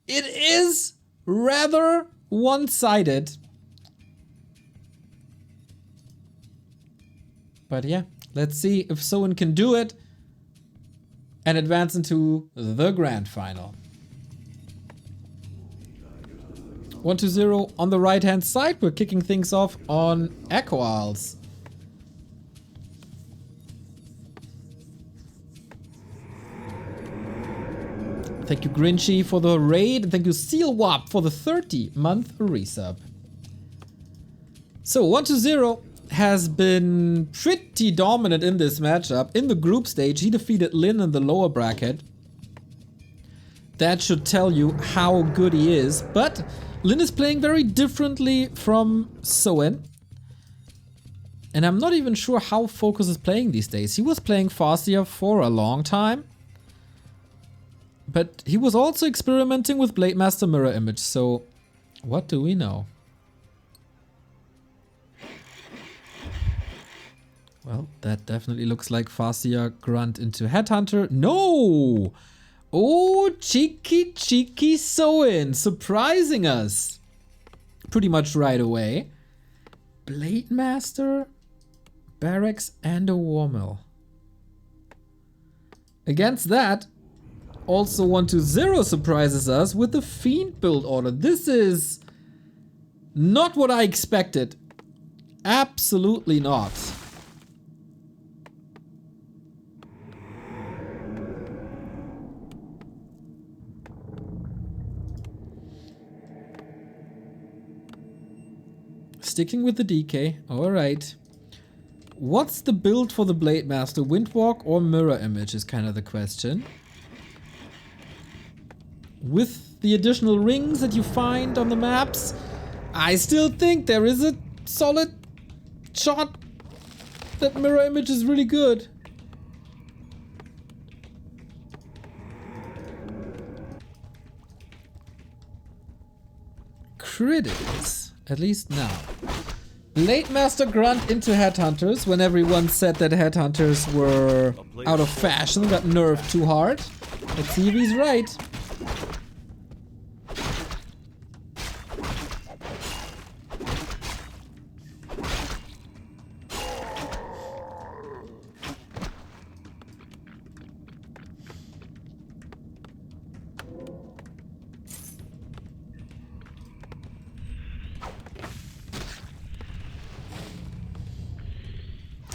It is rather one-sided. But yeah, let's see if Soin can do it and advance into the grand final. 1-0 on the right-hand side. We're kicking things off on Echo Isles. Thank you Grinchy for the raid, and thank you Sealwap for the 30-month resub. So 1-0 has been pretty dominant in this matchup. In the group stage, he defeated Lin in the lower bracket. That should tell you how good he is, but Lin is playing very differently from Soin. And I'm not even sure how Focus is playing these days. He was playing Farseer for a long time. But he was also experimenting with Blademaster Mirror Image, so what do we know? Well, that definitely looks like Farseer Grunt into Headhunter. No! Oh, cheeky Soin, surprising us pretty much right away. Blademaster, Barracks, and a Warmill. Against that, also 1-0 surprises us with the Fiend build order. This is not what I expected. Absolutely not. Sticking with the DK, alright. What's the build for the Blademaster? Windwalk or Mirror Image is kind of the question. With the additional rings that you find on the maps, I still think there is a solid shot that Mirror Image is really good. Crit it is, at least now. Blademaster Grunt into Headhunters when everyone said that Headhunters were out of fashion, got nerfed too hard. Let's see if he's right.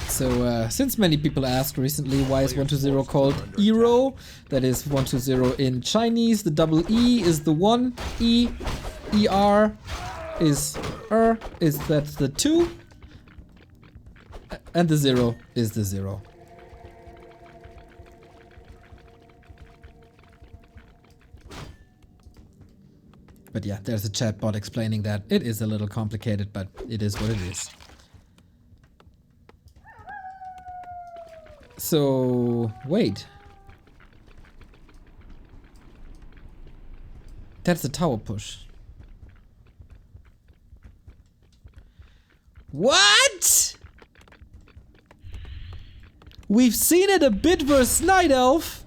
So, since many people asked recently why is 1-0 called Eer0, that is 1-0 in Chinese, the double E is the 1, E, ER is that's the 2, and the 0 is the 0. But yeah, there's a chatbot explaining that. It is a little complicated, but it is what it is. So, wait. That's a tower push. What? We've seen it a bit versus Night Elf.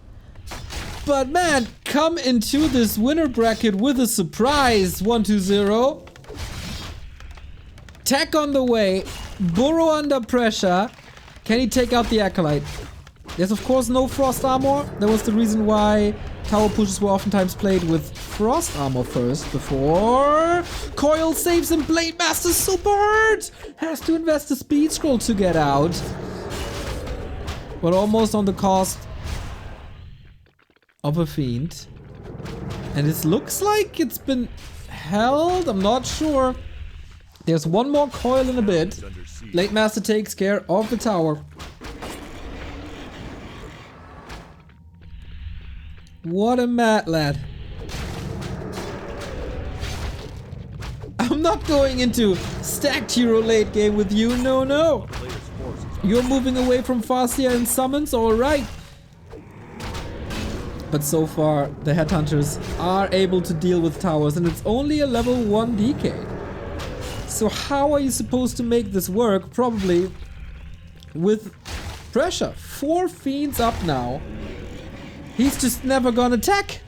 But man, come into this winner bracket with a surprise, 1-0. Tech on the way. Burrow under pressure. Can he take out the Acolyte? There's of course no Frost Armor. That was the reason why tower pushes were oftentimes played with Frost Armor first before. Coil saves and Blademaster super hurt! Has to invest a speed scroll to get out. But almost on the cost of a Fiend. And it looks like it's been held. I'm not sure. There's one more coil in a bit. Blademaster takes care of the tower. What a mad lad. I'm not going into stacked hero late game with you, no. You're moving away from Farseer and summons, alright. But so far, the Headhunters are able to deal with towers, and it's only a level 1 DK. So how are you supposed to make this work? Probably with pressure. 4 Fiends up now. He's just never gonna attack.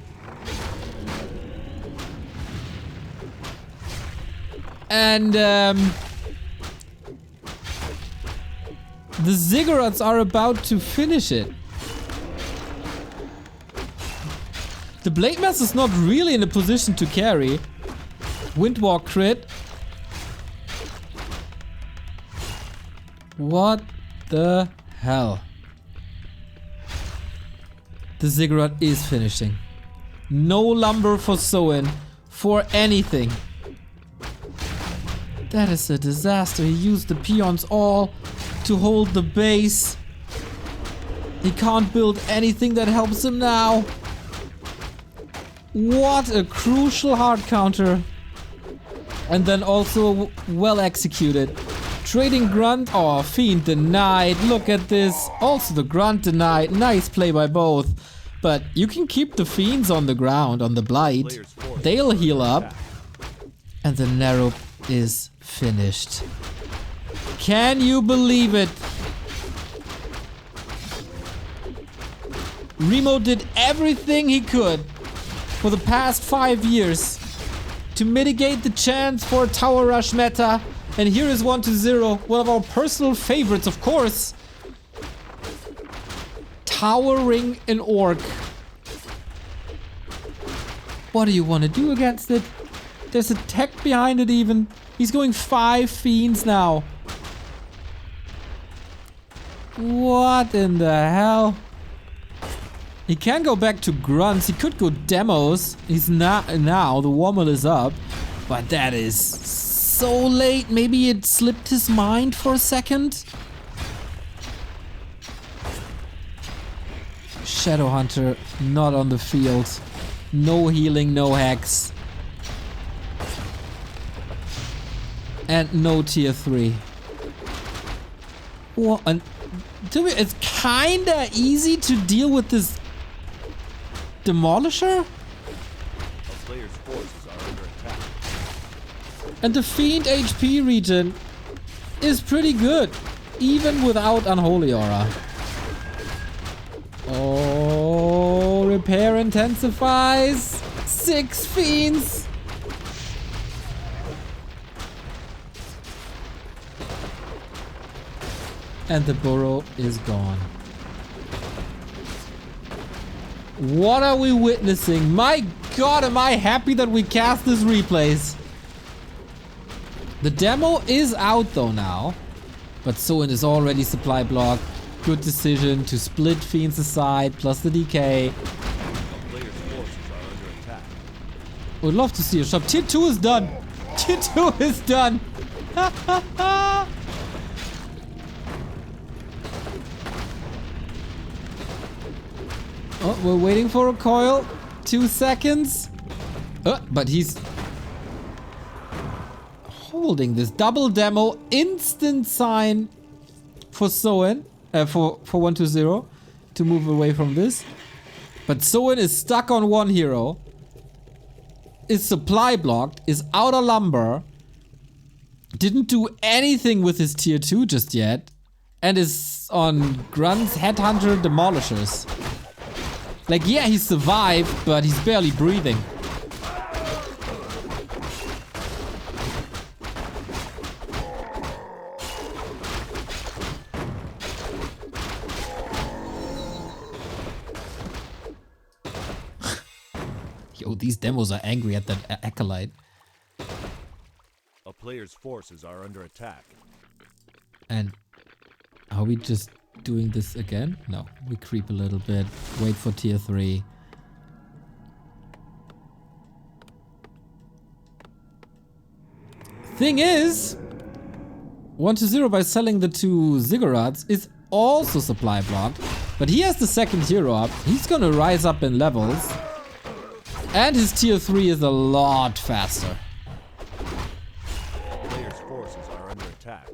And the ziggurats are about to finish it. The Blade Master's not really in a position to carry. Windwalk crit. What the hell? The ziggurat is finishing. No lumber for Soin for anything. That is a disaster. He used the peons all to hold the base. He can't build anything that helps him now. What a crucial hard counter. And then also well executed. Trading grunt. Oh, fiend denied. Look at this. Also the grunt denied. Nice play by both. But you can keep the fiends on the ground, on the blight. They'll heal up. And the narrow is finished. Can you believe it? Remo did everything he could for the past 5 years to mitigate the chance for a tower rush meta. And here is 1-0, one of our personal favorites, of course. Towering an orc. What do you want to do against it? There's a tech behind it even. He's going 5 fiends now. What in the hell? He can go back to grunts. He could go demos. He's not now. The Womble is up. But that is so late. Maybe it slipped his mind for a second. Shadowhunter not on the field. No healing, no hacks. And no tier 3. What? And to me, it's kinda easy to deal with this Demolisher? And the Fiend HP regen is pretty good, even without Unholy Aura. Oh, repair intensifies. 6 fiends. And the burrow is gone. What are we witnessing? My god, am I happy that we cast this replays. The demo is out though now. But Soin is already supply blocked. Good decision to split fiends aside, plus the DK. Would love to see a shop. Tier 2 is done. Tier 2 is done. Oh, we're waiting for a coil. 2 seconds. But he's holding this double demo. Instant sign for Soin. For 1-0 to move away from this. But Soin is stuck on 1 hero. Is supply blocked. Is out of lumber. Didn't do anything with his tier 2 just yet. And is on grunts, headhunter, demolishers. Like, yeah, he survived, but he's barely breathing. Yo, these demos are angry at that acolyte. A player's forces are under attack. And are we just doing this again? No, we creep a little bit. Wait for tier 3. Thing is, 1-0 by selling the 2 ziggurats is also supply blocked. But he has the second hero up. He's gonna rise up in levels. And his tier 3 is a lot faster. Player's forces are under attack.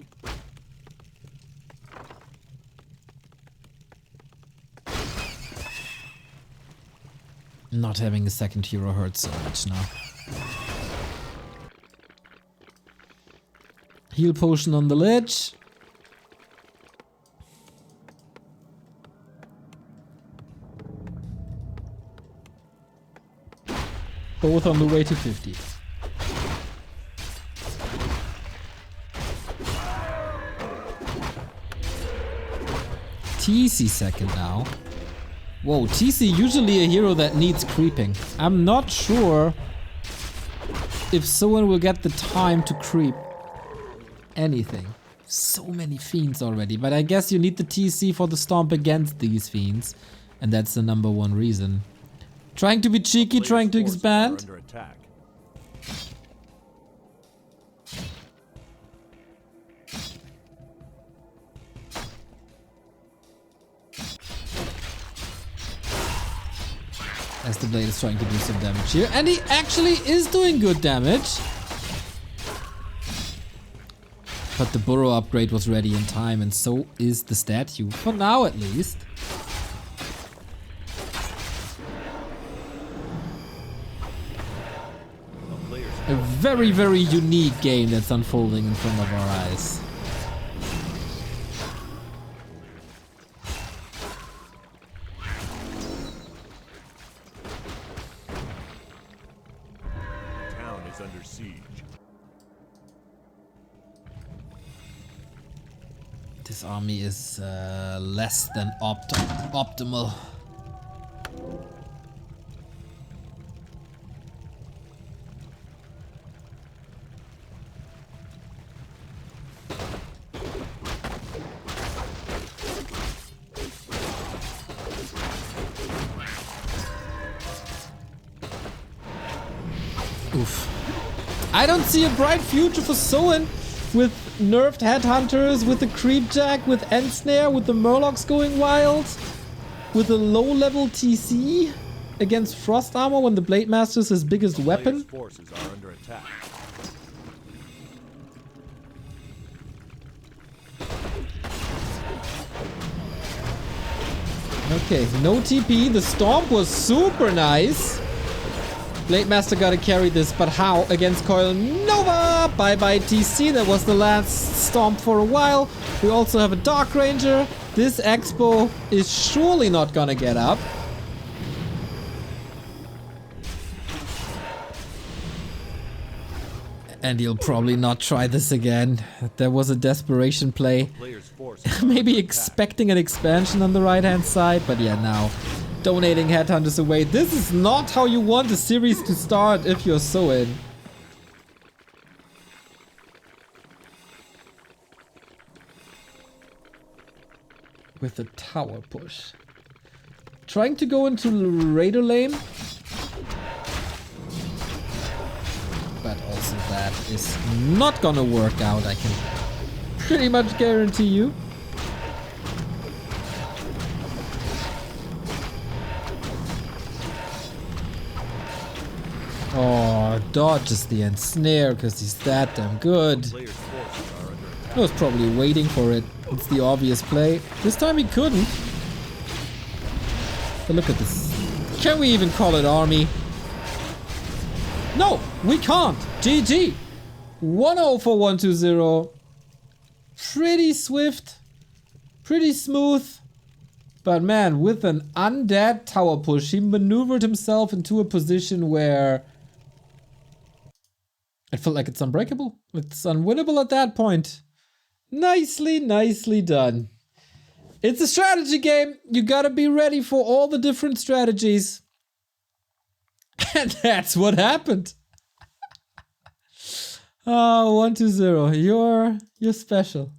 Not having a second hero hurts so much now. Heal potion on the ledge. Both on the way to 50. TC second now. Whoa, TC usually a hero that needs creeping. I'm not sure if Soin will get the time to creep anything. So many fiends already, but I guess you need the TC for the stomp against these fiends. And that's the number one reason. Trying to be cheeky, trying to expand. As the blade is trying to do some damage here. And he actually is doing good damage. But the burrow upgrade was ready in time, and so is the statue. For now, at least. A very, very unique game that's unfolding in front of our eyes. Under siege. This army is less than optimal. Oof. I don't see a bright future for Soin with nerfed headhunters, with the creepjack, with ensnare, with the murlocs going wild, with a low-level TC against frost armor when the blade master is his biggest weapon. Forces are under attack. Okay, no TP. The stomp was super nice. Blade Master gotta carry this, but how? Against Coil Nova! Bye bye TC, that was the last stomp for a while. We also have a Dark Ranger. This Expo is surely not gonna get up. And he'll probably not try this again. There was a desperation play. Maybe expecting an expansion on the right hand side, but yeah, now donating headhunters away. This is not how you want a series to start if you're Soin. With a tower push. Trying to go into Raider lane. But also that is not gonna work out, I can pretty much guarantee you. Oh, dodges the ensnare because he's that damn good. I was probably waiting for it. It's the obvious play. This time he couldn't. But look at this. Can we even call it army? No, we can't. GG. 1-0 for 120. Pretty swift. Pretty smooth. But man, with an undead tower push, he maneuvered himself into a position where it felt like it's unbreakable. It's unwinnable at that point. Nicely, nicely done. It's a strategy game. You gotta be ready for all the different strategies. And that's what happened. Oh, 120. You're special.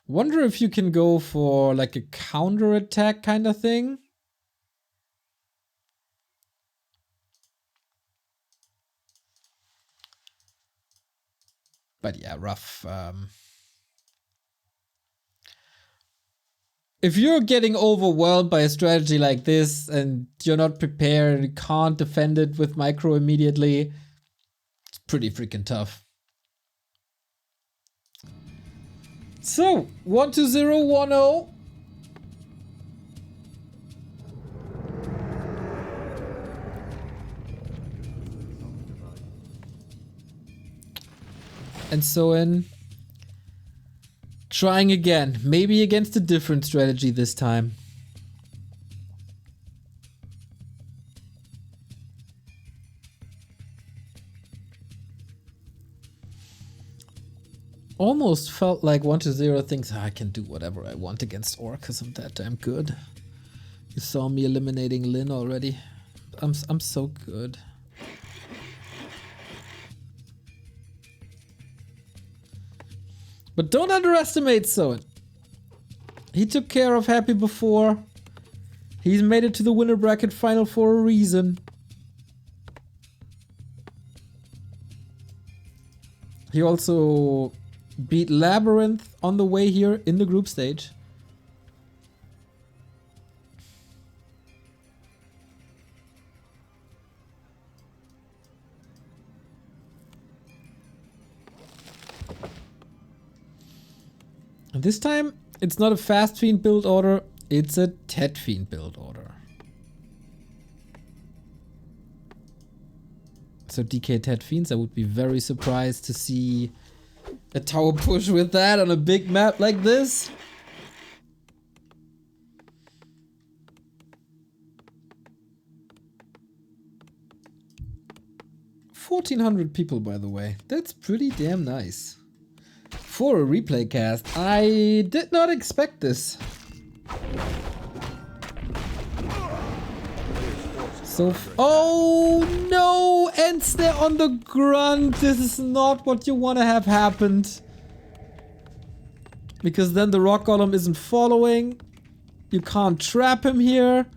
Wonder if you can go for like a counter attack kind of thing. But yeah, rough. If you're getting overwhelmed by a strategy like this and you're not prepared and you can't defend it with micro immediately, it's pretty freaking tough. So, 12010. And Soin trying again, maybe against a different strategy this time. almost felt like 1-0 thinks I can do whatever I want against Orc because I'm that damn good. You saw me eliminating Lin already. I'm so good. But don't underestimate Soin. He took care of Happy before. He's made it to the winner bracket final for a reason. He also beat Labyrinth on the way here in the group stage. And this time, it's not a Fast Fiend build order, it's a Tet Fiend build order. So DK Tet Fiends, I would be very surprised to see a tower push with that on a big map like this. $1,400 people, by the way. That's pretty damn nice. For a replay cast, I did not expect this. So, oh no! Ends there on the grunt. This is not what you want to have happened. Because then the rock golem isn't following. You can't trap him here.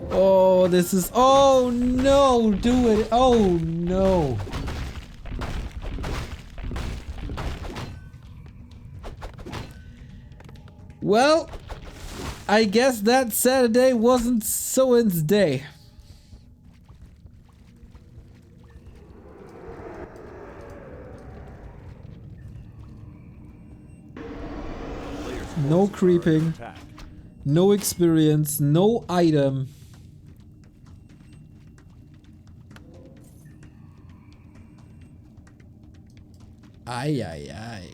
Oh, this is, oh no, do it. Oh no. Well, I guess that Saturday wasn't Soin's day. No creeping, no experience, no item. Ay, ay, ay.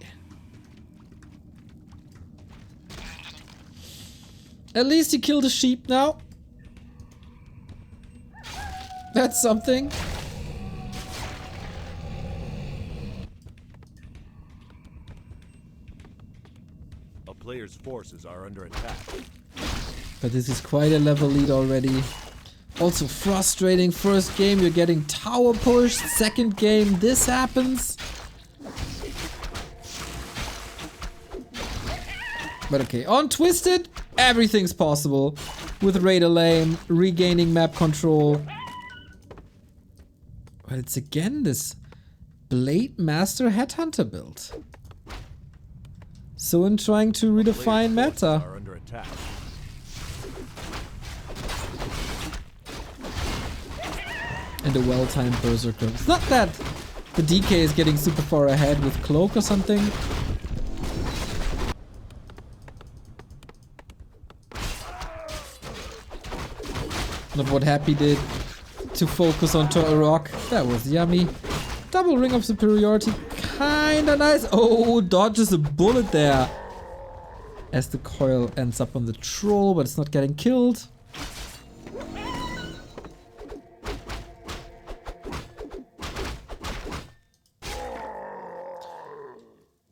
At least he killed a sheep now. That's something. A player's forces are under attack. But this is quite a level lead already. Also frustrating. First game you're getting tower pushed. Second game this happens. But okay, on Twisted, everything's possible. With Raider Lane, regaining map control. But it's again this Blade Master Headhunter build. So in trying to redefine meta. And a well-timed Berserker. It's not that the DK is getting super far ahead with Cloak or something. Not what Happy did to focus on Turtle Rock. That was yummy. Double Ring of Superiority. Kinda nice. Oh, dodges a bullet there. As the coil ends up on the troll, but it's not getting killed.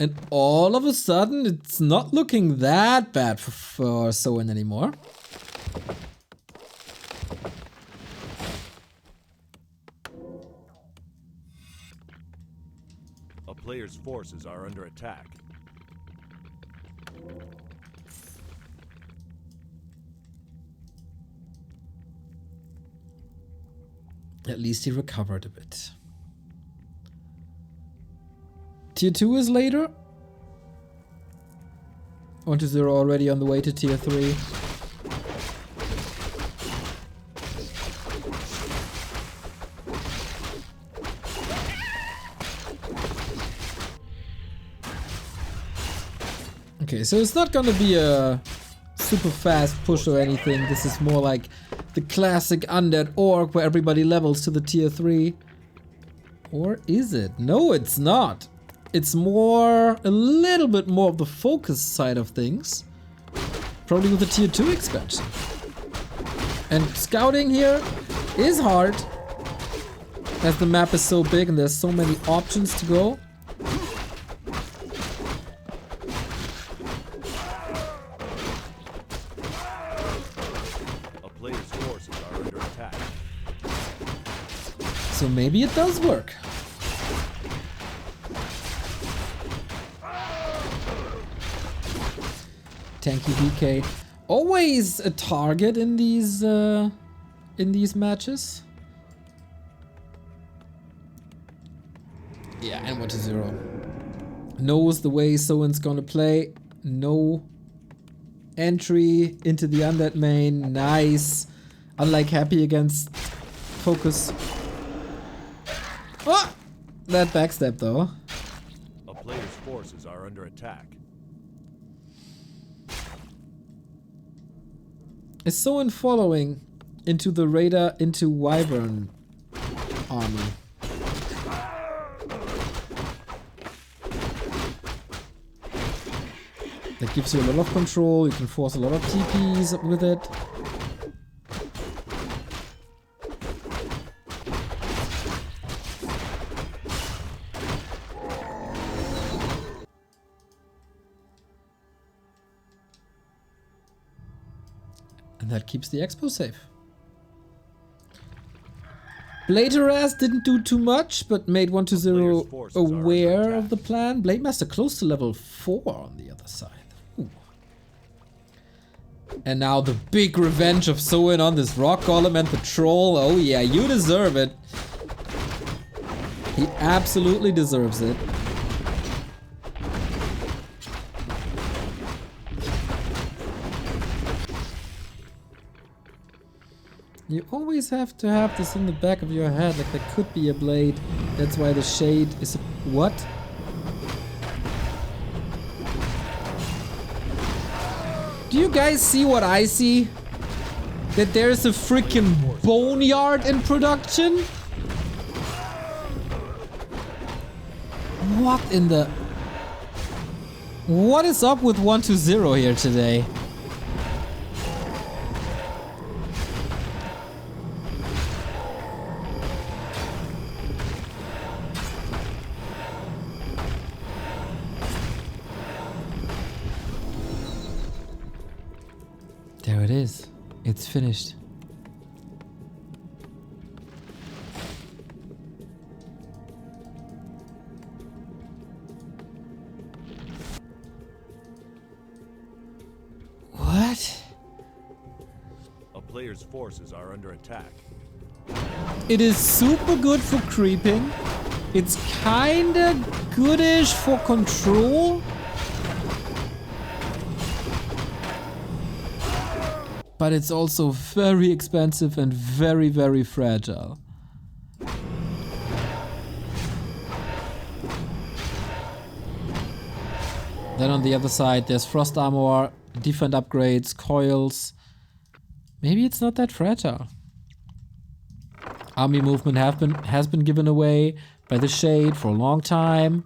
And all of a sudden, it's not looking that bad for Soin anymore. A player's forces are under attack. At least he recovered a bit. Tier 2 is later. 1-0 already on the way to Tier 3. Okay, so it's not gonna be a super fast push or anything. This is more like the classic undead orc where everybody levels to the Tier 3. Or is it? No, it's not. It's more, a little bit more of the focus side of things. Probably with the Tier 2 expansion. And scouting here is hard. As the map is so big and there's so many options to go. So maybe it does work. Tanky DK. Always a target in these matches. Yeah, and 1-0. Knows the way Soin's gonna play. No entry into the undead main. Nice. Unlike Happy against Focus. Oh! That backstep though. A player's forces are under attack. Is Soin following into the Raider into Wyvern army? That gives you a lot of control, you can force a lot of TPs with it. And that keeps the expo safe. Bladeras didn't do too much, but made 1-0 aware of the plan. Blade Master close to level 4 on the other side. Ooh. And now the big revenge of Soin on this rock golem and the troll. Oh yeah, you deserve it. He absolutely deserves it. You always have to have this in the back of your head, like there could be a blade. That's why the shade is a... What? Do you guys see what I see? That there's a freaking boneyard in production? What in the... What is up with 1-0 here today? There it is. It's finished. What? A player's forces are under attack. It is super good for creeping. It's kinda goodish for control. But it's also very expensive and very, very fragile. Then on the other side, there's Frost Armor, Defend upgrades, coils. Maybe it's not that fragile. Army movement has been given away by the Shade for a long time.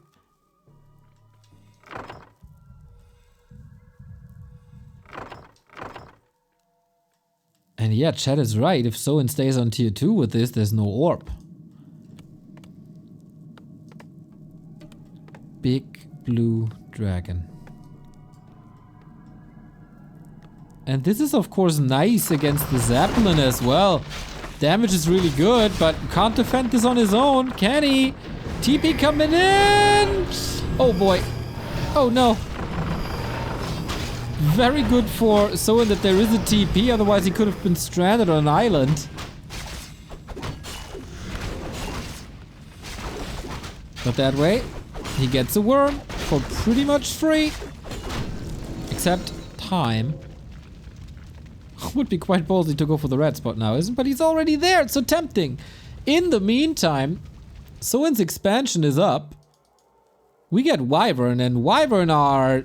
And yeah, chat is right. If Soin stays on tier 2 with this, there's no orb. Big blue dragon. And this is of course nice against the Zeppelin as well. Damage is really good, but can't defend this on his own, can he? TP coming in! Oh boy. Oh no. Very good for Soin that there is a TP, otherwise he could have been stranded on an island. But that way, he gets a worm for pretty much free. Except time. Would be quite ballsy to go for the red spot now, isn't it? But he's already there, it's so tempting. In the meantime, Soin's expansion is up. We get Wyvern, and Wyvern are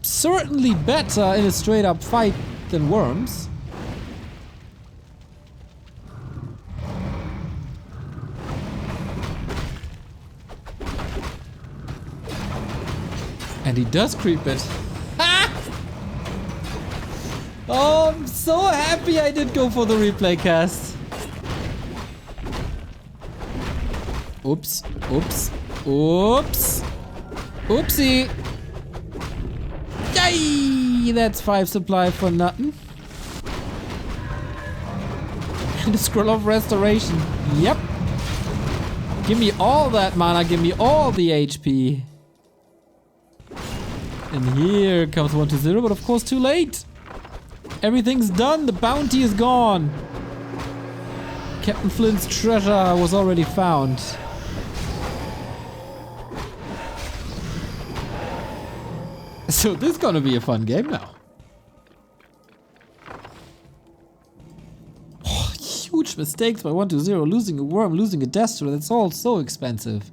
certainly better in a straight up fight than worms. And he does creep it. Oh, I'm so happy I did go for the replay cast. Oops, oops, oops. Oopsie. Yay! That's 5 supply for nothing. And a scroll of restoration. Yep. Give me all that mana, give me all the HP. And here comes 1-0, but of course too late. Everything's done, the bounty is gone. Captain Flint's treasure was already found. So this is gonna be a fun game now. Oh, huge mistakes by 1-0, losing a worm, losing a Destro, that's all so expensive.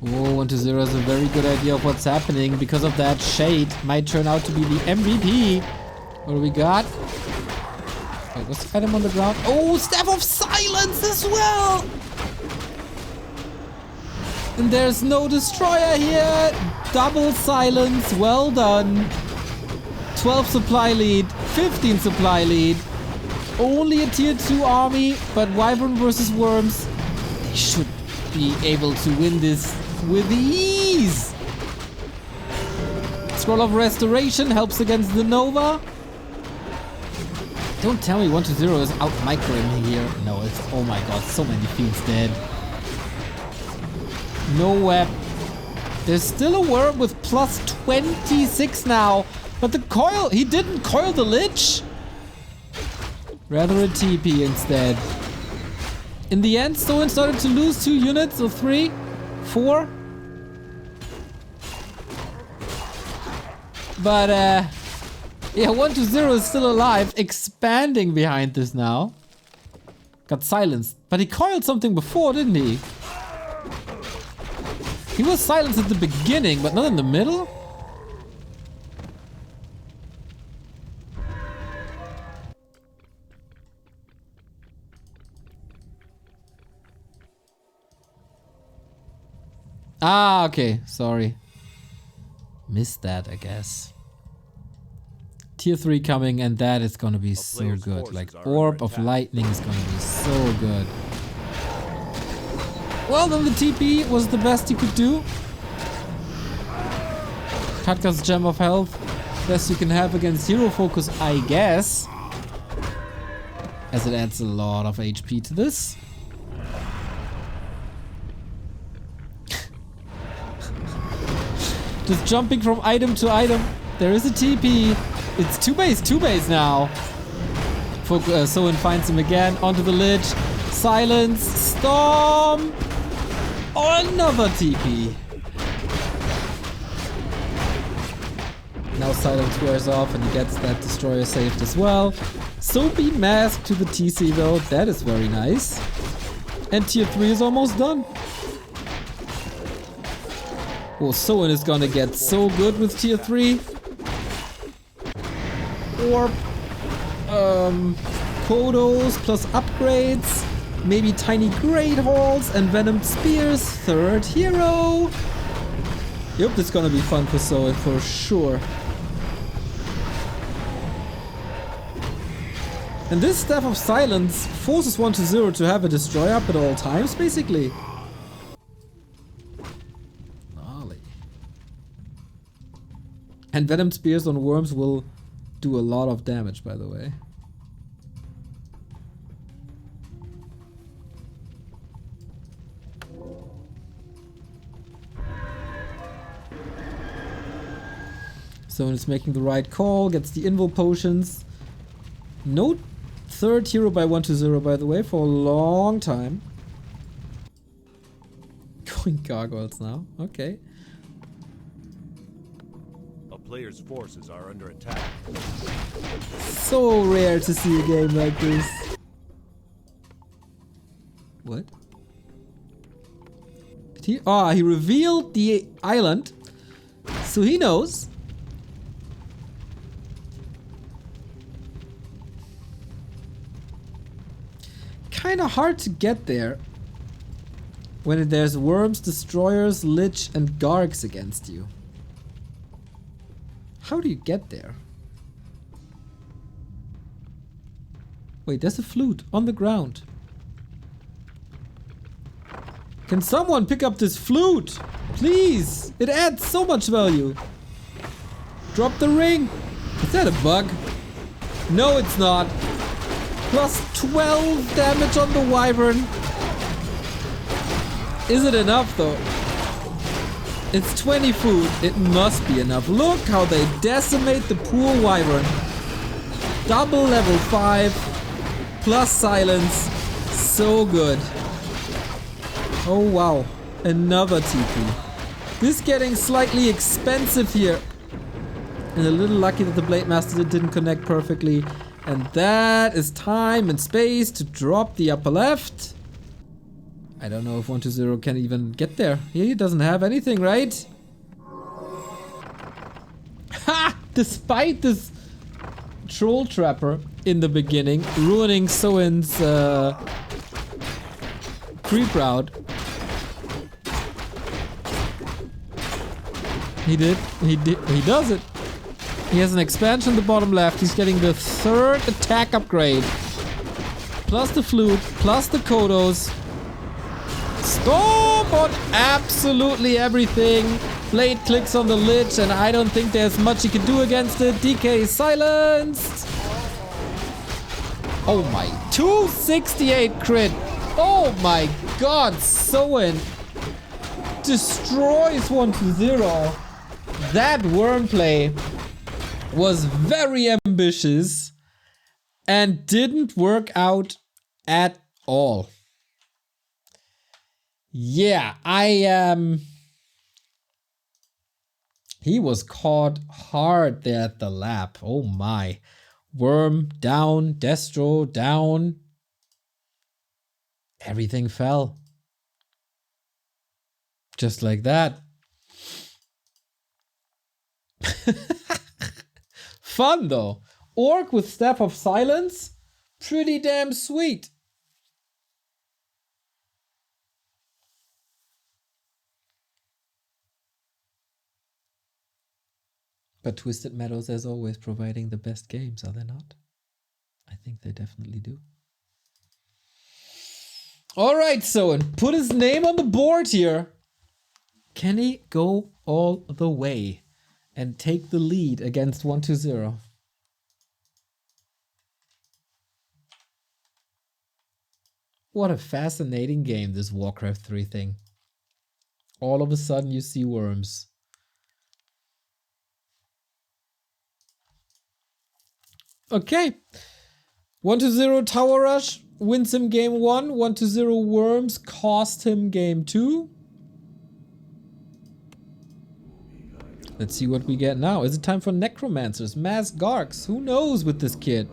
Oh, 1-0 is a very good idea of what's happening because of that shade. Might turn out to be the MVP. What do we got? Wait, what's the item on the ground? Oh, Staff of Silence as well! And there's no destroyer here. Double silence, well done. 12 supply lead, 15 supply lead. Only a tier 2 army, but Wyvern versus Worms. They should be able to win this with ease. Scroll of Restoration helps against the Nova. Don't tell me 1-0 is out microing here. No, it's, oh my god, so many fiends dead. No web. There's still a worm with plus 26 now. But the coil, he didn't coil the Lich. Rather a TP instead. In the end, Soin started to lose 2 units, or 3, 4. But yeah, 1-0 is still alive, expanding behind this now. Got silenced. But he coiled something before, didn't he? He was silenced at the beginning, but not in the middle? Ah, okay. Sorry. Missed that, I guess. Tier 3 coming, and that is gonna be so good. Like, Orb of Lightning is gonna be so good. Well, then the TP was the best he could do. Katka's Gem of Health. Best you can have against Hero Focus, I guess. As it adds a lot of HP to this. Just jumping from item to item. There is a TP. It's 2-base now. Soin finds him again. Onto the Lich. Silence. Storm. Another TP. Now Silence wears off and he gets that Destroyer saved as well. Soapy Mask to the TC though. That is very nice. And tier 3 is almost done. Oh, Soin is gonna get so good with tier 3. Or Kodos plus upgrades. Maybe tiny Great Halls and Venomed Spears. 3rd hero. Yep, this is gonna be fun for Soin for sure. And this Staff of Silence forces 1-0 to have a destroy up at all times, basically. And Venom Spears on Worms will do a lot of damage, by the way. Soin is making the right call, gets the Invo Potions. No 3rd hero by 1-0, by the way, for a long time. Going gargoyles now, okay. Players' forces are under attack. So rare to see a game like this. What? Did he? Ah, he revealed the island. So he knows. Kinda hard to get there when there's worms, destroyers, lich, and gargs against you. How do you get there? Wait, there's a flute on the ground. Can someone pick up this flute? Please! It adds so much value. Drop the ring. Is that a bug? No, it's not. Plus 12 damage on the wyvern. Is it enough though? It's 20 food. It must be enough. Look how they decimate the poor wyvern. Double level 5. Plus silence. So good. Oh wow. Another TP. This is getting slightly expensive here. And a little lucky that the Blade Master didn't connect perfectly. And that is time and space to drop the upper left. I don't know if 120 can even get there. He doesn't have anything, right? Ha! Despite this troll trapper in the beginning, ruining Soin's creep route. He does it. He has an expansion in the bottom left. He's getting the 3rd attack upgrade. Plus the flute, plus the Kodos. Storm on absolutely everything. Blade clicks on the lich and I don't think there's much he can do against it. DK is silenced. Oh my, 268 crit. Oh my god, Soin destroys 120. That worm play was very ambitious and didn't work out at all. Yeah, he was caught hard there at the lap. Oh my. Worm down, Destro down. Everything fell. Just like that. Fun though. Orc with Staff of Silence. Pretty damn sweet. But Twisted Meadows, as always, providing the best games, are they not? I think they definitely do. Alright, Soin, put his name on the board here. Can he go all the way and take the lead against 120? What a fascinating game, this Warcraft 3 thing. All of a sudden you see worms. Okay. 120 Tower Rush wins him game 1. 120 Worms cost him game 2. Let's see what we get now. Is it time for Necromancers? Mass Garks? Who knows with this kid?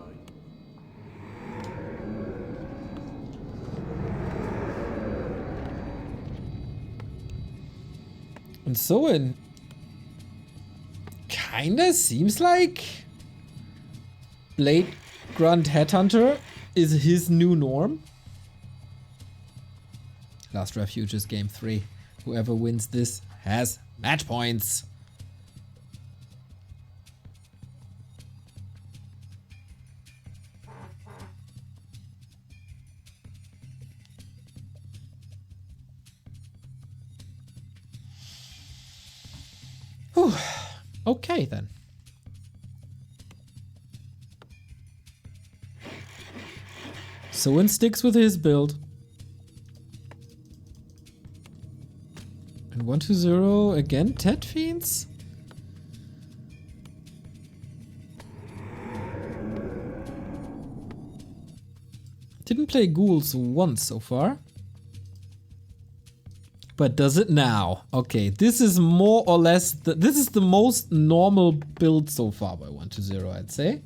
And Soin kinda seems like Blade Grunt Headhunter is his new norm. Last Refuge is game 3. Whoever wins this has match points. Whew. Okay then. Soin sticks with his build. And 120 again, Tet Fiends? Didn't play ghouls once so far. But does it now? Okay, this is more or less, this is the most normal build so far by 120, I'd say.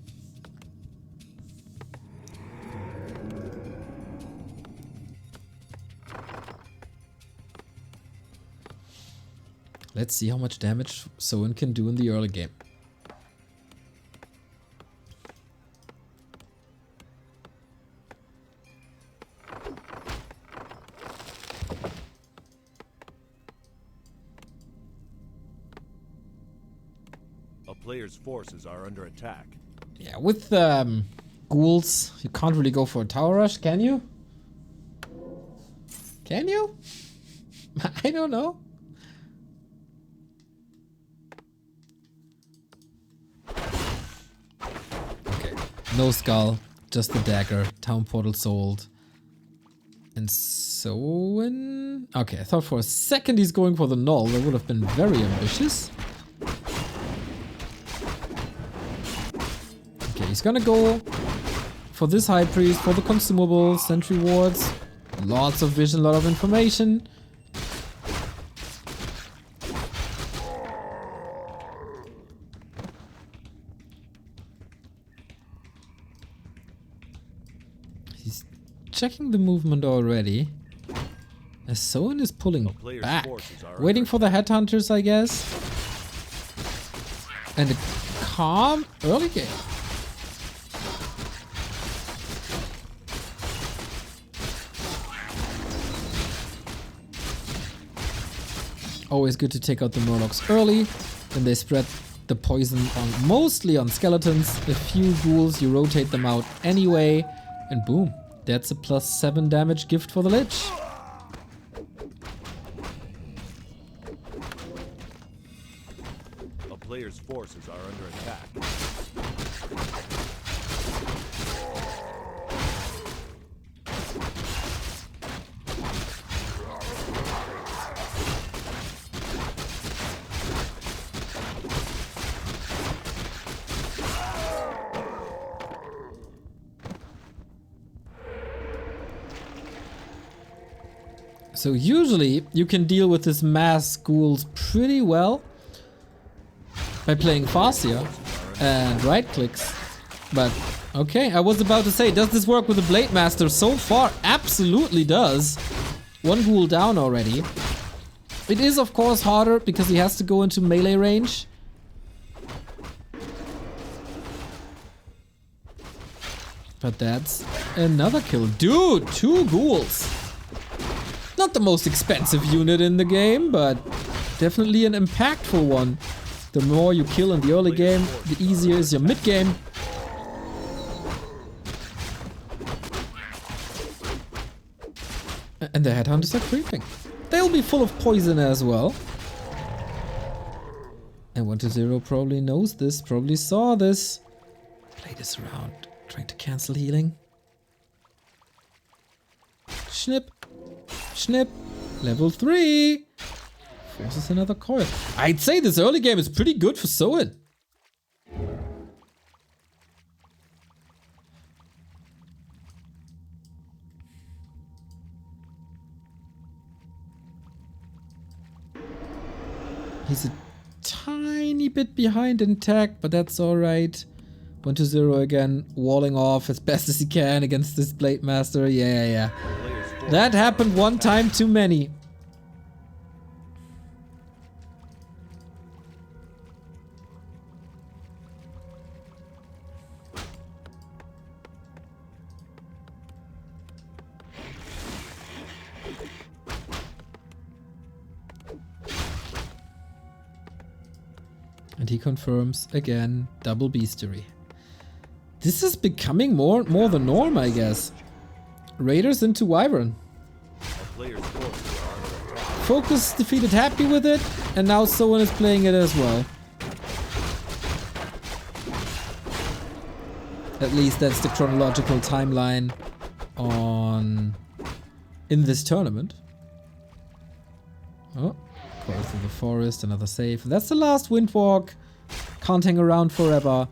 Let's see how much damage Soin can do in the early game. A player's forces are under attack. Yeah, with ghouls, you can't really go for a tower rush, can you? Can you? I don't know. Okay, no skull, just the dagger. Town portal sold. And Soin. Okay, I thought for a second he's going for the null. That would have been very ambitious. Okay, he's gonna go for this high priest, for the consumables, sentry wards. Lots of vision, a lot of information. He's checking the movement already. As Soin is pulling back. Waiting for the headhunters, I guess. And a calm early game. Always good to take out the Murlocs early. Then they spread the poison on mostly on skeletons. A few ghouls, you rotate them out anyway. And boom, that's a +7 damage gift for the Lich. A player's forces are under attack. So usually you can deal with this mass ghouls pretty well by playing Farseer and right clicks. But okay, I was about to say, does this work with the Blade Master? So far, absolutely does. One ghoul down already. It is of course harder because he has to go into melee range. But that's another kill. Dude, 2 ghouls. Not the most expensive unit in the game, but definitely an impactful one. The more you kill in the early game, the easier is your mid game. And the headhunters are creeping. They'll be full of poison as well. And 120 probably knows this, probably saw this. Play this around, trying to cancel healing. Snip. Snip. Level 3. Forces another coil. I'd say this early game is pretty good for Soin. He's a tiny bit behind in tech, but that's alright. 120 again, walling off as best as he can against this Blade Master. Yeah. That happened one time too many. And he confirms again, double bestiary. This is becoming more the norm, I guess. Raiders into Wyvern. Focus defeated happy with it, and now Soin is playing it as well. At least that's the chronological timeline in this tournament. Oh, coil through the forest, another save. That's the last Windwalk. Can't hang around forever.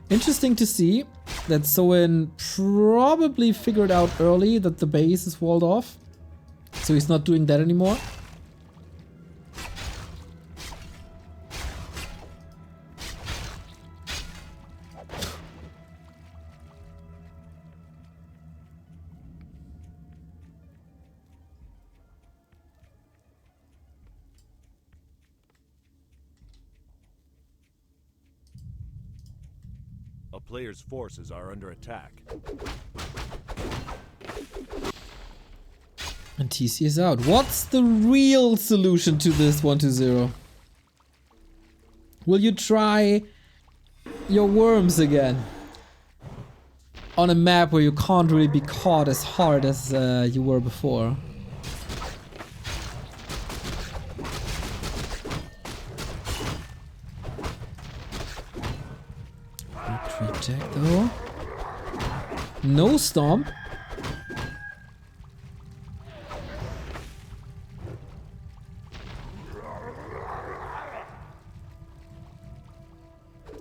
Interesting to see that Soin probably figured out early that the base is walled off. So he's not doing that anymore. A player's forces are under attack. And TC is out. What's the real solution to this 120? Will you try your worms again. On a map where you can't really be caught as hard as you were before. Creep check though. No stomp.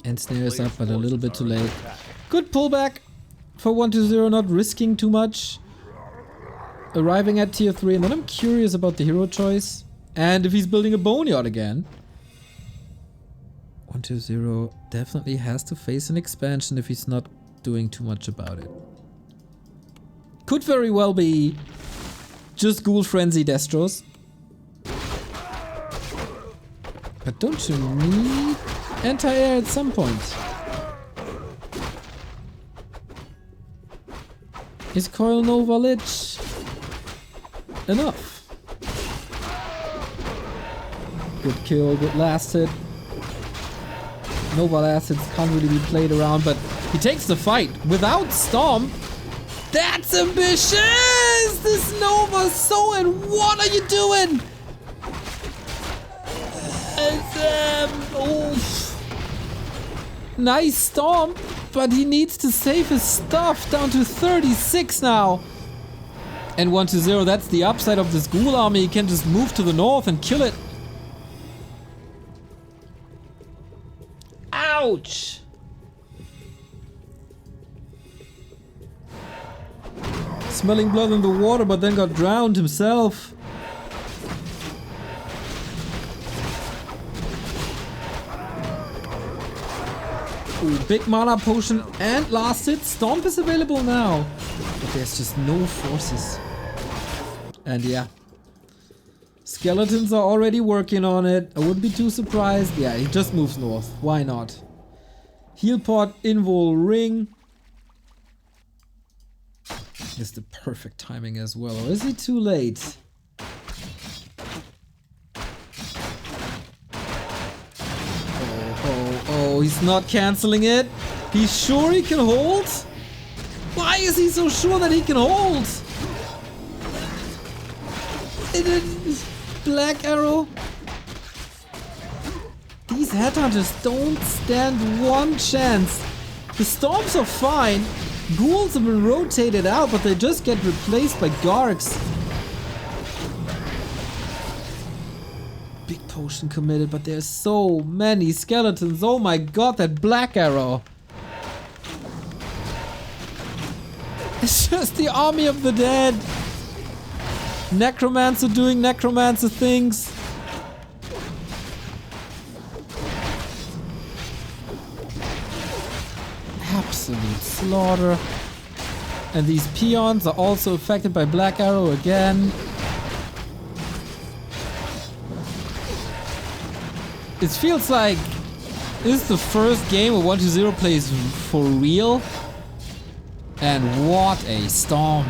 And snares up, but a little bit too late. Good pullback for 120, not risking too much. Arriving at tier 3, and then I'm curious about the hero choice. And if he's building a boneyard again. 120 definitely has to face an expansion if he's not doing too much about it. Could very well be just Ghoul Frenzy Destros. But don't you need anti-air at some point? Is Coil Nova Lich enough? Good kill, good last hit. Nova last hits can't really be played around, but he takes the fight without Stomp. That's ambitious! This Nova Soin, what are you doing? Nice Stomp, but he needs to save his stuff down to 36 now. And 120, that's the upside of this Ghoul army. He can just move to the north and kill it. Ouch! Smelling blood in the water, but then got drowned himself. Ooh, big mana potion and last hit. Stomp is available now. But there's just no forces. And yeah. Skeletons are already working on it. I wouldn't be too surprised. Yeah, he just moves north. Why not? Heal pot, invul, ring. Is the perfect timing as well. Or is he too late? Oh, he's not canceling it. He's sure he can hold? Why is he so sure that he can hold? Black arrow. These headhunters don't stand one chance. The storms are fine. Ghouls have been rotated out, but they just get replaced by Gargs. Big potion committed, but there's so many skeletons. Oh my god, that black arrow. It's just the army of the dead. Necromancer doing necromancer things. Absolute slaughter. And these peons are also affected by Black Arrow again. It feels like this is the first game where 120 plays for real. And what a stomp.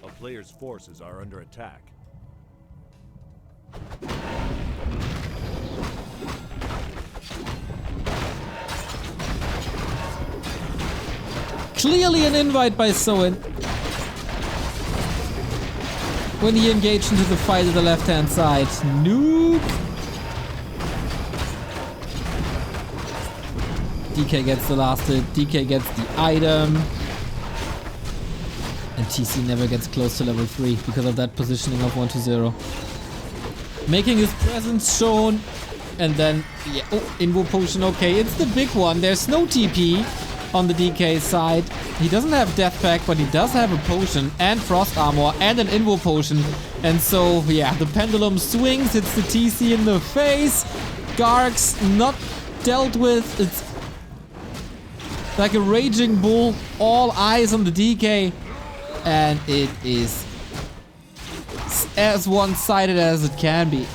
A player's forces are under attack. Clearly an invite by Soin. When he engaged into the fight at the left-hand side. Nuke! DK gets the last hit, DK gets the item. And TC never gets close to level 3 because of that positioning of 120. Making his presence shown. And then, yeah, oh, Invo Potion, okay, it's the big one. There's no TP on the DK side. He doesn't have Death Pack, but he does have a potion and Frost Armor and an Invo Potion. And so, yeah, the pendulum swings. It's the TC in the face. Gargs not dealt with. It's like a raging bull. All eyes on the DK. And it is as one-sided as it can be.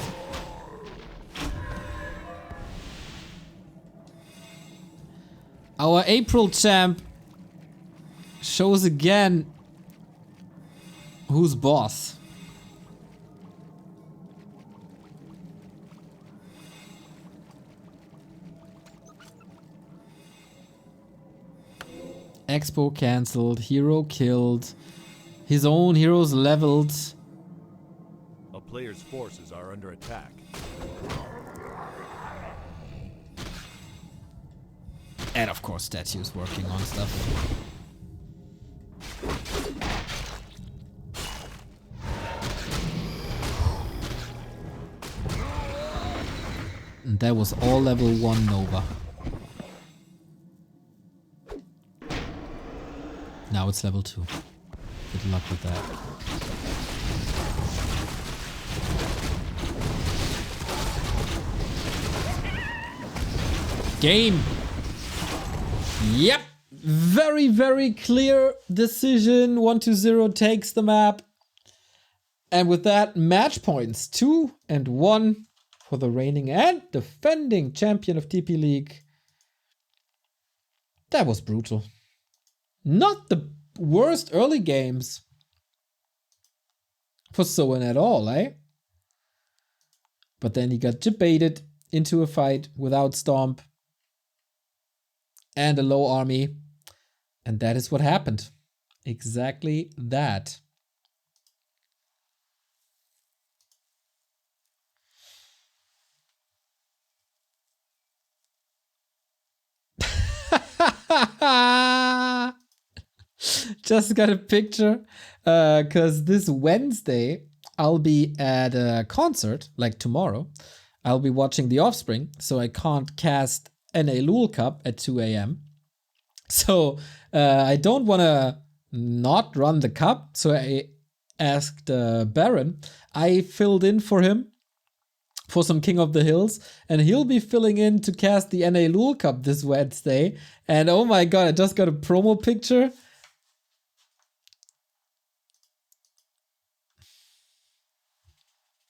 Our April champ shows again who's boss. Expo cancelled. Hero killed. His own heroes leveled. A player's forces are under attack. And of course, statues working on stuff. And that was all level 1 Nova. Now it's level 2. Good luck with that. Game! Yep! Very, very clear decision. 1-0 takes the map. And with that, match points 2 and 1 for the reigning and defending champion of TP League. That was brutal. Not the worst early games for Soin at all, eh? But then he got debated into a fight without Stomp and a low army. And that is what happened. Exactly that. Just got a picture because this Wednesday I'll be at a concert, like tomorrow. I'll be watching The Offspring, so I can't cast NA Lul Cup at 2 a.m. So I don't want to not run the cup, so I asked Baron. I filled in for him for some King of the Hills, and he'll be filling in to cast the NA Lul Cup this Wednesday. And oh my god, I just got a promo picture.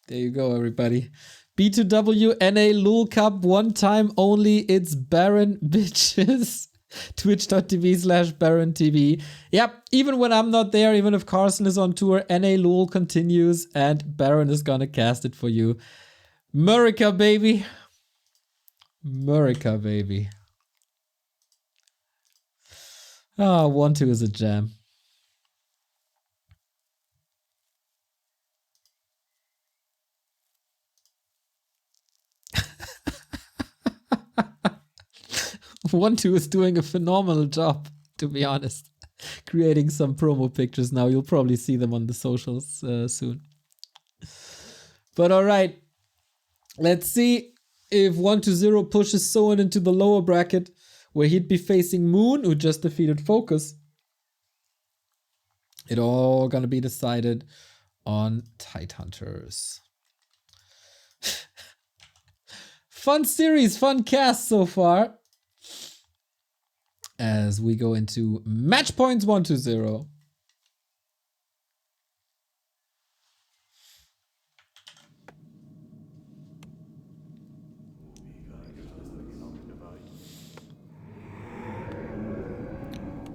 There you go, everybody. B2W NA Lul Cup, one time only. It's Baron, bitches. Twitch.tv/BaronTV. Yep, even when I'm not there, even if Carson is on tour, NA Lul continues, and Baron is gonna cast it for you. Murica, baby. Murica, baby. Ah, 1-2 is a jam. One two is doing a phenomenal job, to be honest. Creating some promo pictures now. You'll probably see them on the socials soon. But alright. Let's see if 1-0 pushes Soin into the lower bracket, where he'd be facing Moon, who just defeated Focus. It all gonna be decided on Tidehunters. Fun series, fun cast so far. As we go into match points 1-0.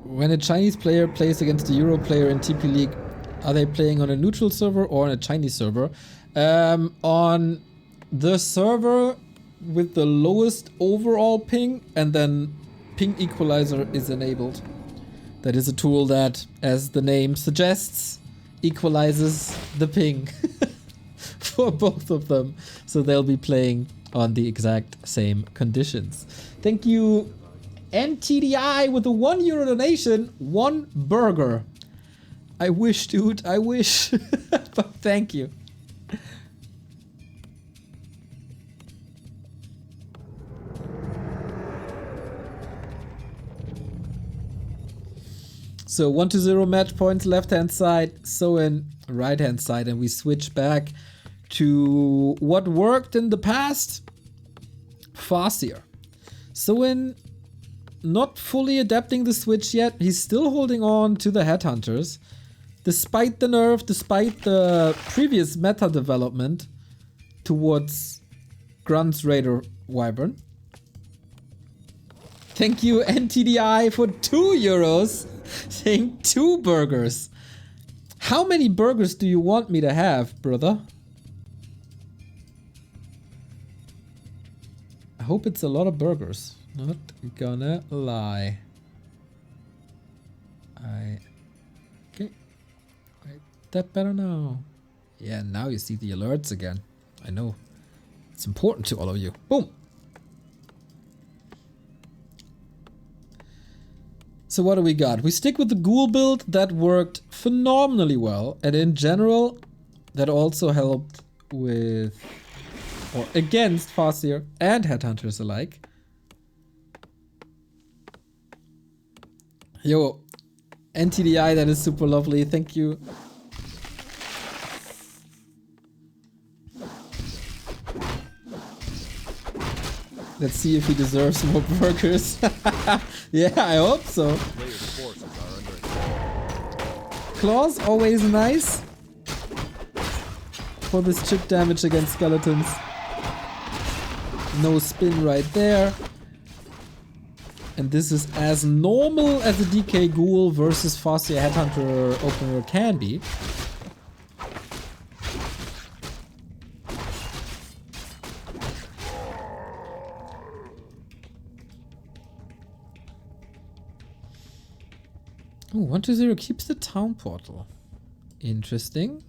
When a Chinese player plays against a Euro player in TP League, are they playing on a neutral server or on a Chinese server? On the server with the lowest overall ping, and then ping equalizer is enabled. That is a tool that, as the name suggests, equalizes the ping for both of them. So they'll be playing on the exact same conditions. Thank you, NTDI, with a €1 donation. 1 burger. I wish, dude, I wish. But thank you. So 1-0 match points, left hand side, Soin right hand side, and we switch back to what worked in the past. CORSAIR. Soin not fully adapting the switch yet. He's still holding on to the Headhunters. Despite the nerf, despite the previous meta development towards Grunt's Raider Wyvern. Thank you, NTDI, for €2. Saying 2 burgers. How many burgers do you want me to have, brother? I hope it's a lot of burgers. Not gonna lie. Okay. Right. That better now. Yeah, now you see the alerts again. I know. It's important to all of you. Boom! So what do we got? We stick with the ghoul build. That worked phenomenally well. And in general, that also helped with... or against Farseer and Headhunters alike. Yo, NTDI, that is super lovely. Thank you. Let's see if he deserves more burgers. Yeah, I hope so. Claws, always nice. For this chip damage against skeletons. No spin right there. And this is as normal as a DK Ghoul versus Farseer Headhunter opener can be. Oh, 120 keeps the town portal. Interesting.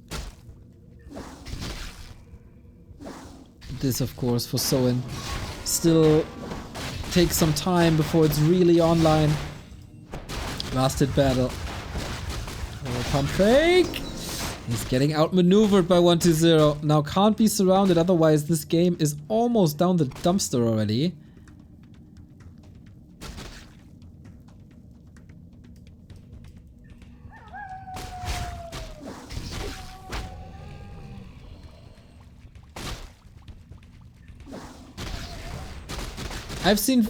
This, of course, for Soin still takes some time before it's really online. Last hit battle. Oh, pump fake! He's getting outmaneuvered by 120. Now can't be surrounded, otherwise this game is almost down the dumpster already. I've seen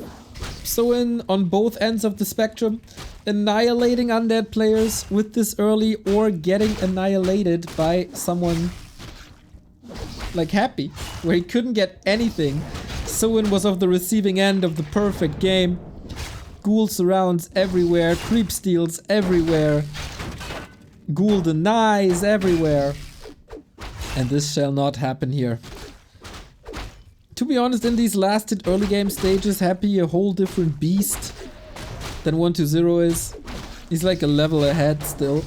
Soin on both ends of the spectrum annihilating undead players with this early or getting annihilated by someone like Happy, where he couldn't get anything. Soin was of the receiving end of the perfect game. Ghoul surrounds everywhere, creep steals everywhere, Ghoul denies everywhere. And this shall not happen here. To be honest, in these last hit early game stages, Happy a whole different beast than 120 is. He's like a level ahead still.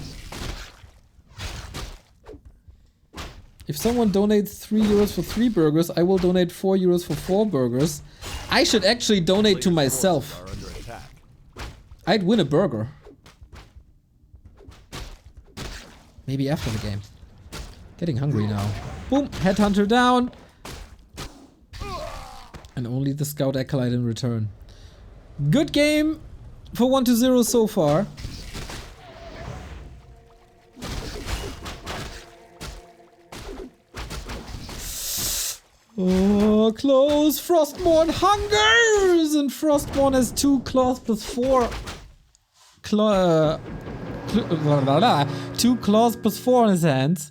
If someone donates 3 euros for 3 burgers, I will donate 4 euros for 4 burgers. I should actually donate to myself. I'd win a burger. Maybe after the game. Getting hungry now. Boom, Headhunter down. And only the Scout Acolyte in return. Good game for 120 so far. Oh, close! Frostborn hungers! And Frostborn has 2 claws plus 4. 2 claws plus 4 in his hands.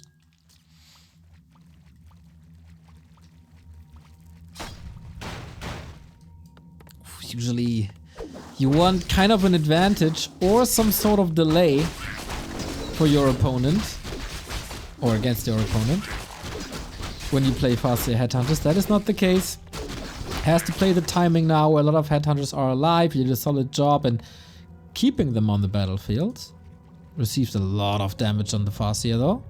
Usually you want kind of an advantage or some sort of delay for your opponent or against your opponent when you play Farseer Headhunters. That is not the case. Has to play the timing now. A lot of Headhunters are alive. You did a solid job in keeping them on the battlefield. Receives a lot of damage on the Farseer though.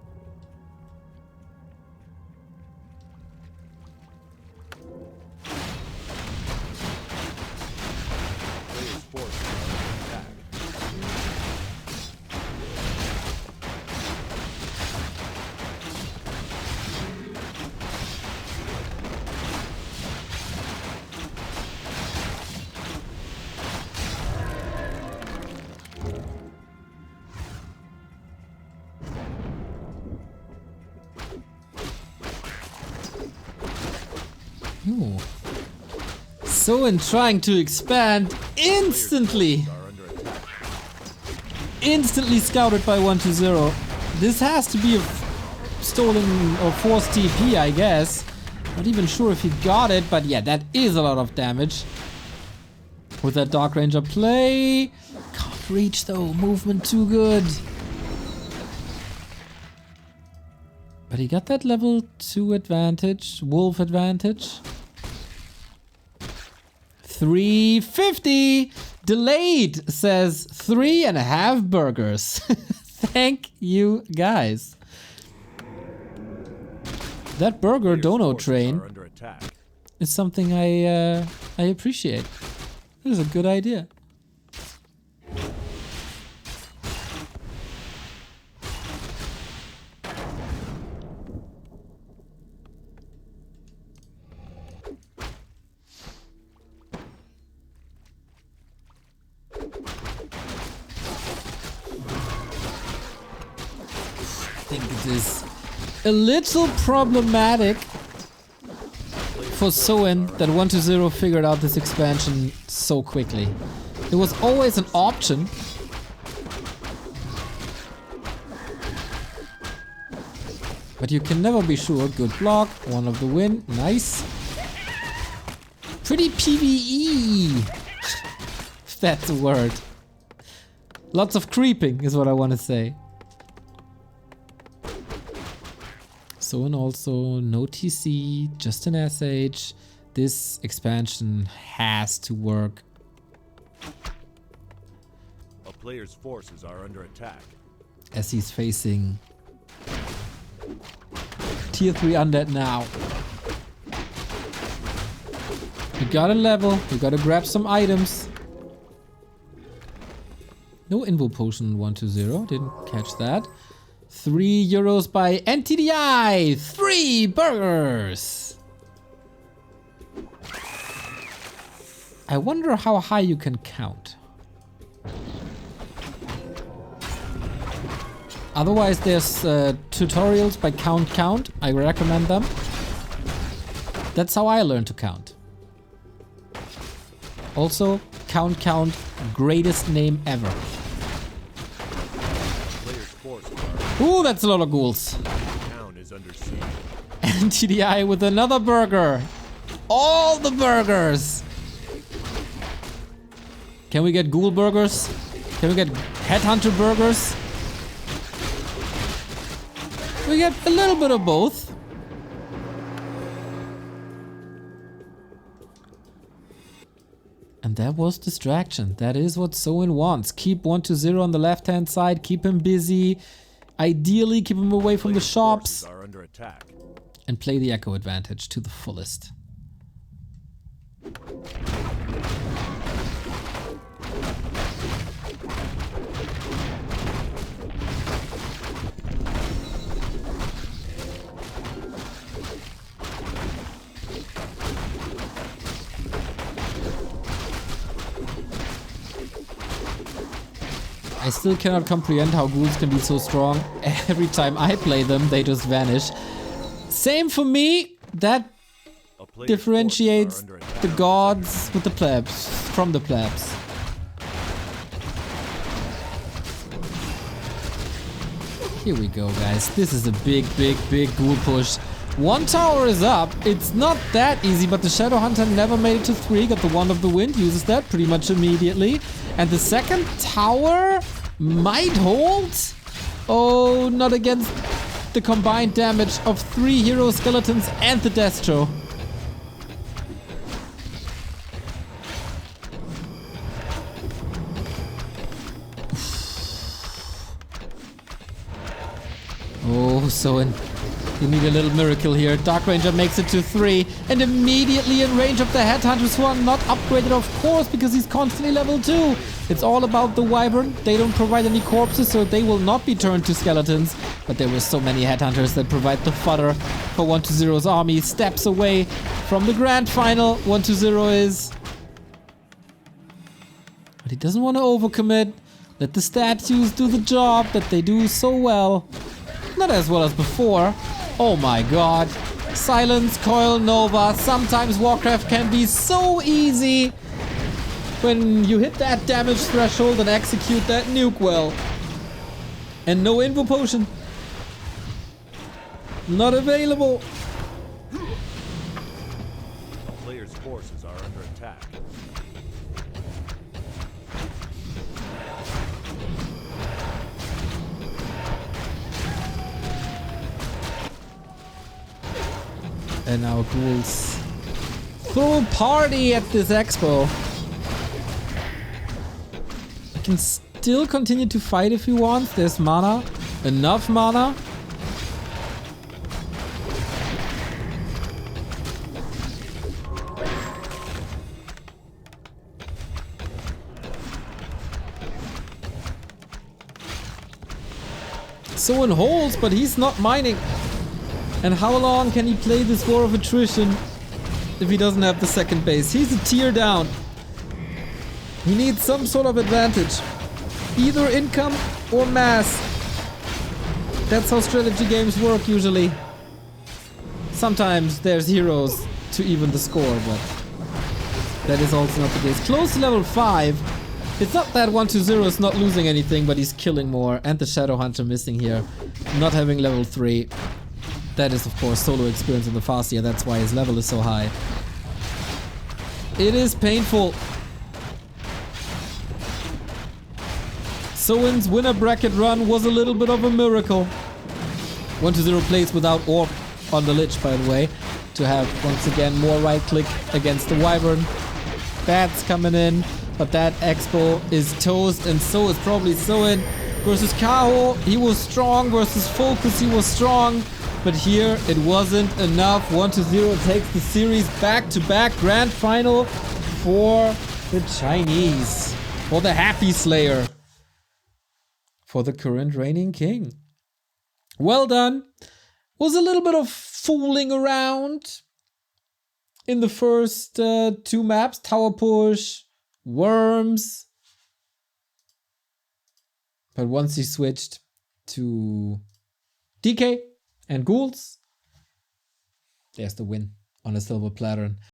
Ooh. Soin trying to expand instantly. Instantly scouted by 120. This has to be a stolen or forced TP, I guess. Not even sure if he got it, but yeah, that is a lot of damage. With that Dark Ranger play. Can't reach though, movement too good. But he got that level 2 advantage, wolf advantage. 350! Delayed says 3.5 burgers. Thank you, guys. That burger dono train is something I appreciate. This is a good idea. I think it is a little problematic for Soin that 1.2.0 figured out this expansion so quickly. It was always an option. But you can never be sure. Good block, one of the win, nice. Pretty PvE, if that's a word. Lots of creeping is what I want to say. So and also no TC, just an SH. This expansion has to work. A player's forces are under attack. As he's facing tier 3 undead now. We gotta level, we gotta grab some items. No invo potion 1.2.0, didn't catch that. €3 by NTDI! 3 burgers! I wonder how high you can count. Otherwise there's tutorials by Count. I recommend them. That's how I learned to count. Also, Count, greatest name ever. Ooh, that's a lot of ghouls. And TDI with another burger. All the burgers. Can we get ghoul burgers? Can we get headhunter burgers? We get a little bit of both. And that was distraction. That is what Soin wants. Keep 1.2.0 on the left-hand side. Keep him busy. Ideally, keep him away from the shops. And play the echo advantage to the fullest. I still cannot comprehend how ghouls can be so strong. Every time I play them, they just vanish. Same for me. That differentiates the gods with the plebs, from the plebs. Here we go, guys. This is a big ghoul push. One tower is up. It's not that easy, but the Shadow Hunter never made it to 3. Got the Wand of the Wind, uses that pretty much immediately. And the second tower might hold. Oh, not against the combined damage of 3 hero skeletons and the Destro. Oh, Soin. You need a little miracle here. Dark Ranger makes it to 3 and immediately in range of the Headhunters, who are not upgraded, of course, because he's constantly level 2. It's all about the Wyvern. They don't provide any corpses, so they will not be turned to skeletons. But there were so many Headhunters that provide the fodder for 1.2.0's army. Steps away from the grand final. 1.2.0 is. But he doesn't want to overcommit. Let the statues do the job that they do so well. Not as well as before. Oh my god. Silence, Coil, Nova. Sometimes Warcraft can be so easy when you hit that damage threshold and execute that nuke well. And no invo potion. Not available. A player's forces are under attack. And our ghouls throw a party at this expo. can still continue to fight if he wants. There's mana. Enough mana. Soin holds, but he's not mining. And how long can he play this war of attrition if he doesn't have the second base? He's a tier down. He needs some sort of advantage. Either income or mass. That's how strategy games work usually. Sometimes there's heroes to even the score, but that is also not the case. Close to level 5. It's not that 1-2-0 is not losing anything, but he's killing more. And the Shadow Hunter missing here. Not having level 3. That is, of course, solo experience in the Farseer. That's why his level is so high. It is painful. Soin's winner bracket run was a little bit of a miracle. 1-2-0 plays without Orb on the Lich, by the way. To have, once again, more right click against the Wyvern. Bats coming in. But that Expo is toast, and so is probably Soin. Versus Kaho, he was strong. Versus Focus, he was strong. But here, it wasn't enough. 1-0 takes the series back-to-back grand final for the Chinese. For the Happy Slayer. For the current reigning king. Well done. Was a little bit of fooling around in the first 2 maps. Tower Push. Worms. But once he switched to DK and Ghouls, there's the win on a silver platter.